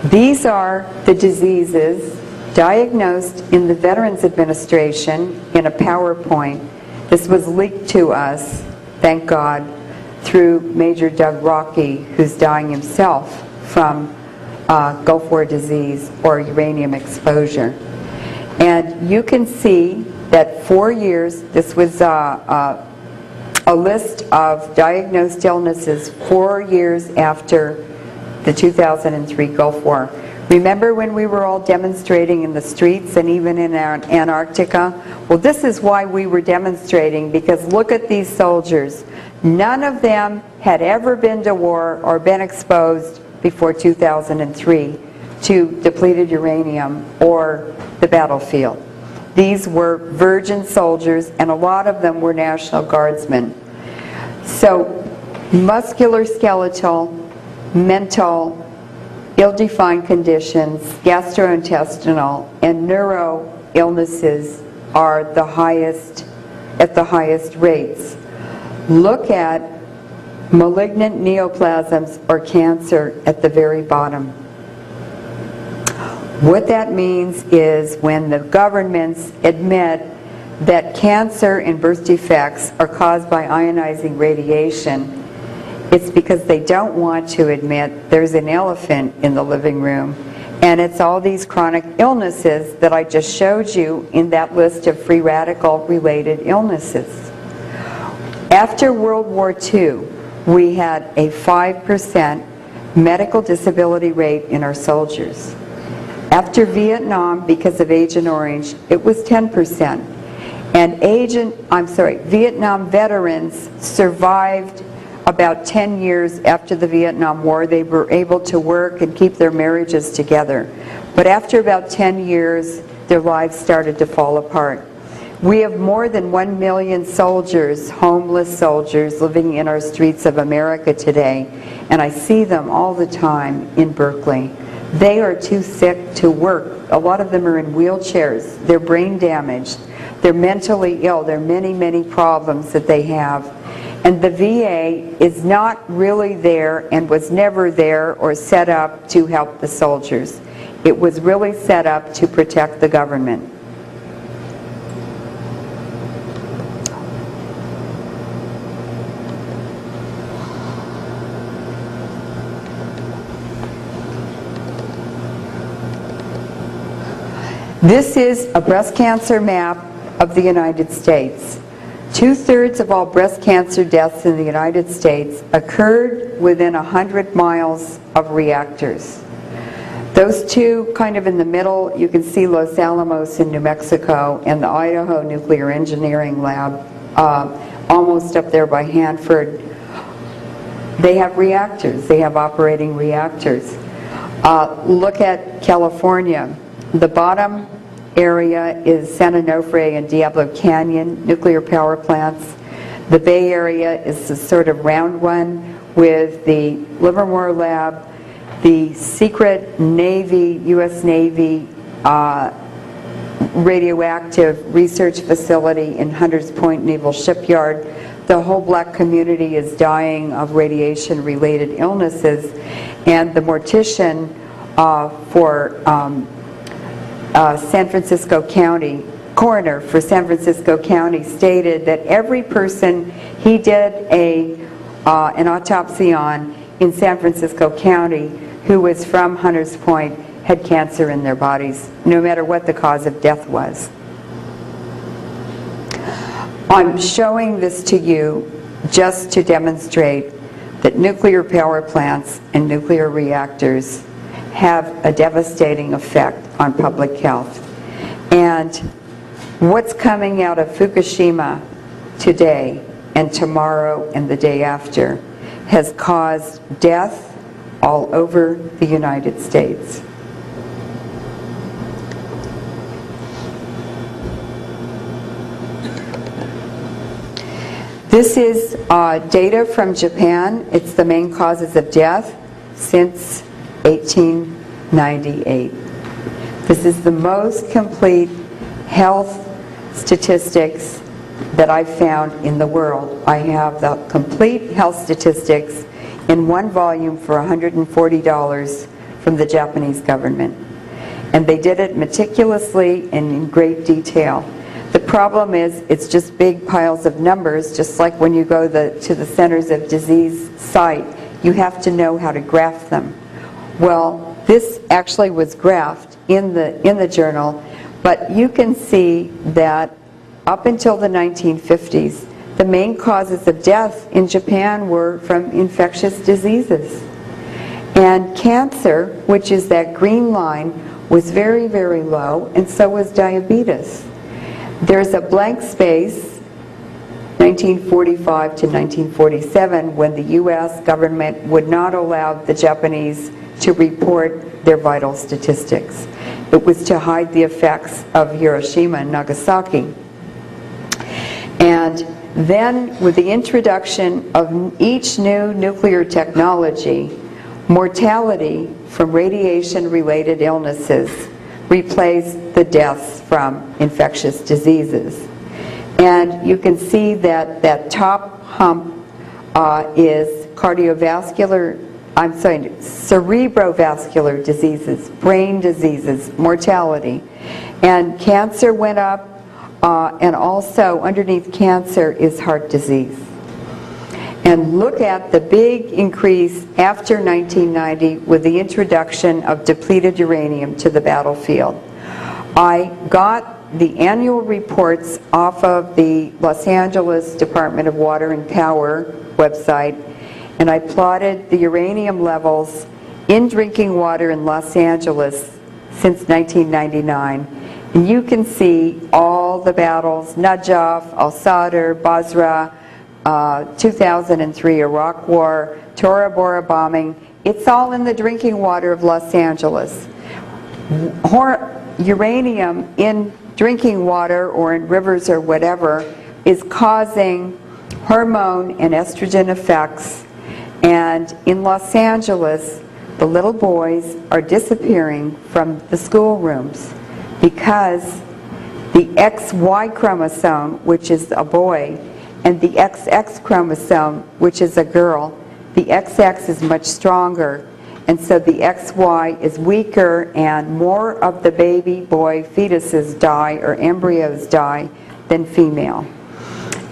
These are the diseases diagnosed in the Veterans Administration in a PowerPoint. This was leaked to us, thank God, through Major Doug Rocky, who's dying himself from Gulf War disease or uranium exposure. And you can see that 4 years, this was a list of diagnosed illnesses 4 years after the 2003 Gulf War. Remember when we were all demonstrating in the streets and even in Antarctica? Well, this is why we were demonstrating, because look at these soldiers. None of them had ever been to war or been exposed before 2003 to depleted uranium or the battlefield. These were virgin soldiers, and a lot of them were National Guardsmen. So, musculoskeletal, mental, ill-defined conditions, gastrointestinal, and neuro illnesses are at the highest rates. Look at malignant neoplasms or cancer at the very bottom. What that means is when the governments admit that cancer and birth defects are caused by ionizing radiation, it's because they don't want to admit there's an elephant in the living room, and it's all these chronic illnesses that I just showed you in that list of free radical related illnesses. After World War II, we had a 5% medical disability rate in our soldiers. After Vietnam, because of Agent Orange, it was 10%. And Vietnam veterans survived about 10 years after the Vietnam War. They were able to work and keep their marriages together. But after about 10 years, their lives started to fall apart. We have more than 1 million soldiers, homeless soldiers, living in our streets of America today, and I see them all the time in Berkeley. They are too sick to work. A lot of them are in wheelchairs. They're brain damaged. They're mentally ill. There are many, many problems that they have. And the VA is not really there and was never there or set up to help the soldiers. It was really set up to protect the government. This is a breast cancer map of the United States. 2/3 of all breast cancer deaths in the United States occurred within 100 miles of reactors. Those two kind of in the middle, you can see Los Alamos in New Mexico and the Idaho Nuclear Engineering Lab almost up there by Hanford. They have reactors. They have operating reactors. Look at California. The bottom area is San Onofre and Diablo Canyon nuclear power plants. The Bay Area is the sort of round one with the Livermore Lab, the secret Navy, U.S. Navy radioactive research facility in Hunters Point Naval Shipyard. The whole black community is dying of radiation-related illnesses, and the mortician for San Francisco County, coroner for San Francisco County, stated that every person he did an autopsy on in San Francisco County who was from Hunters Point had cancer in their bodies, no matter what the cause of death was. I'm showing this to you just to demonstrate that nuclear power plants and nuclear reactors have a devastating effect on public health. And what's coming out of Fukushima today and tomorrow and the day after has caused death all over the United States. This is data from Japan. It's the main causes of death since 1898. This is the most complete health statistics that I've found in the world. I have the complete health statistics in one volume for $140 from the Japanese government. And they did it meticulously and in great detail. The problem is it's just big piles of numbers, just like when you go to the Centers of Disease site, you have to know how to graph them. Well, this actually was graphed in the journal, but you can see that up until the 1950s, the main causes of death in Japan were from infectious diseases. And cancer, which is that green line, was very, very low, and so was diabetes. There's a blank space, 1945 to 1947, when the U.S. government would not allow the Japanese to report their vital statistics. It was to hide the effects of Hiroshima and Nagasaki. And then, with the introduction of each new nuclear technology, mortality from radiation-related illnesses replaced the deaths from infectious diseases. And you can see that that top hump is cerebrovascular diseases, brain diseases, mortality. And cancer went up, and also underneath cancer is heart disease. And look at the big increase after 1990 with the introduction of depleted uranium to the battlefield. I got the annual reports off of the Los Angeles Department of Water and Power website, and I plotted the uranium levels in drinking water in Los Angeles since 1999. And you can see all the battles: Najaf, al-Sadr, Basra, 2003 Iraq War, Tora Bora bombing. It's all in the drinking water of Los Angeles. Uranium in drinking water or in rivers or whatever is causing hormone and estrogen effects. And in Los Angeles, the little boys are disappearing from the schoolrooms because the XY chromosome, which is a boy, and the XX chromosome, which is a girl, the XX is much stronger, and so the XY is weaker, and more of the baby boy fetuses die or embryos die than female.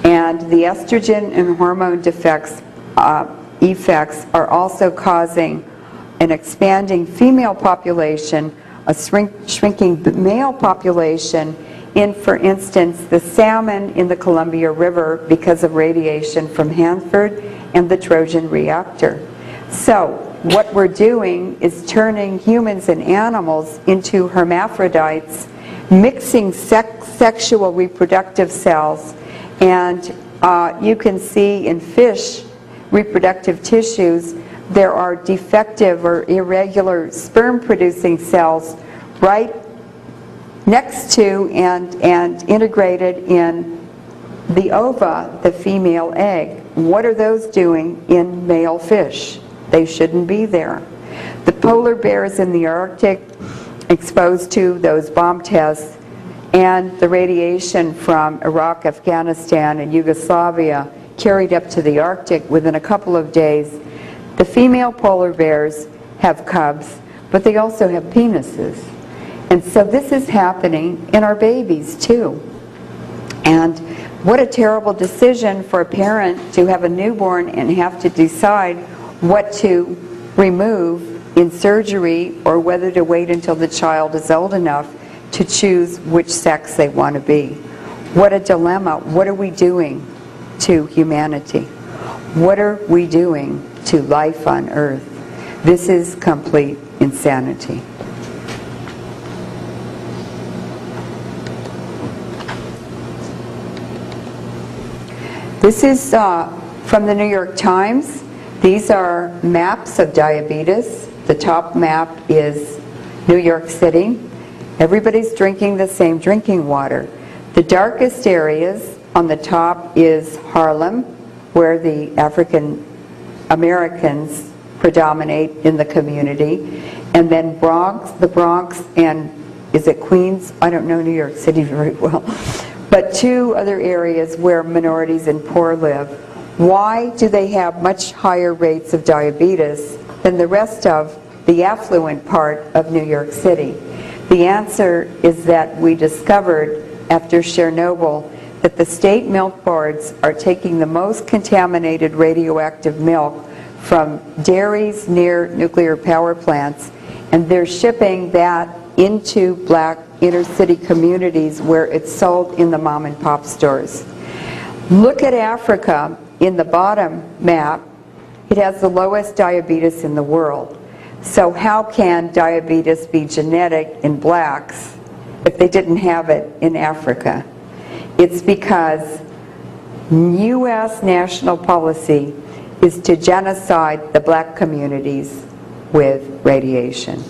And the estrogen and hormone effects are also causing an expanding female population, a shrinking male population, in, for instance, the salmon in the Columbia River because of radiation from Hanford and the Trojan reactor. So what we're doing is turning humans and animals into hermaphrodites, mixing sexual reproductive cells, and you can see in fish reproductive tissues there are defective or irregular sperm-producing cells right next to and integrated in the ova, the female egg. What are those doing in male fish? They shouldn't be there. The polar bears in the Arctic, exposed to those bomb tests and the radiation from Iraq, Afghanistan, and Yugoslavia carried up to the Arctic within a couple of days. The female polar bears have cubs, but they also have penises. And so this is happening in our babies too. And what a terrible decision for a parent to have a newborn and have to decide what to remove in surgery or whether to wait until the child is old enough to choose which sex they want to be. What a dilemma. What are we doing to humanity? What are we doing to life on Earth? This is complete insanity. This is from the New York Times. These are maps of diabetes. The top map is New York City. Everybody's drinking the same drinking water. The darkest areas on the top is Harlem, where the African Americans predominate in the community. And then the Bronx, and is it Queens? I don't know New York City very well. But two other areas where minorities and poor live. Why do they have much higher rates of diabetes than the rest of the affluent part of New York City? The answer is that we discovered after Chernobyl that the state milk boards are taking the most contaminated radioactive milk from dairies near nuclear power plants, and they're shipping that into black inner city communities where it's sold in the mom and pop stores. Look at Africa in the bottom map. It has the lowest diabetes in the world. So how can diabetes be genetic in blacks if they didn't have it in Africa? It's because U.S. national policy is to genocide the black communities with radiation.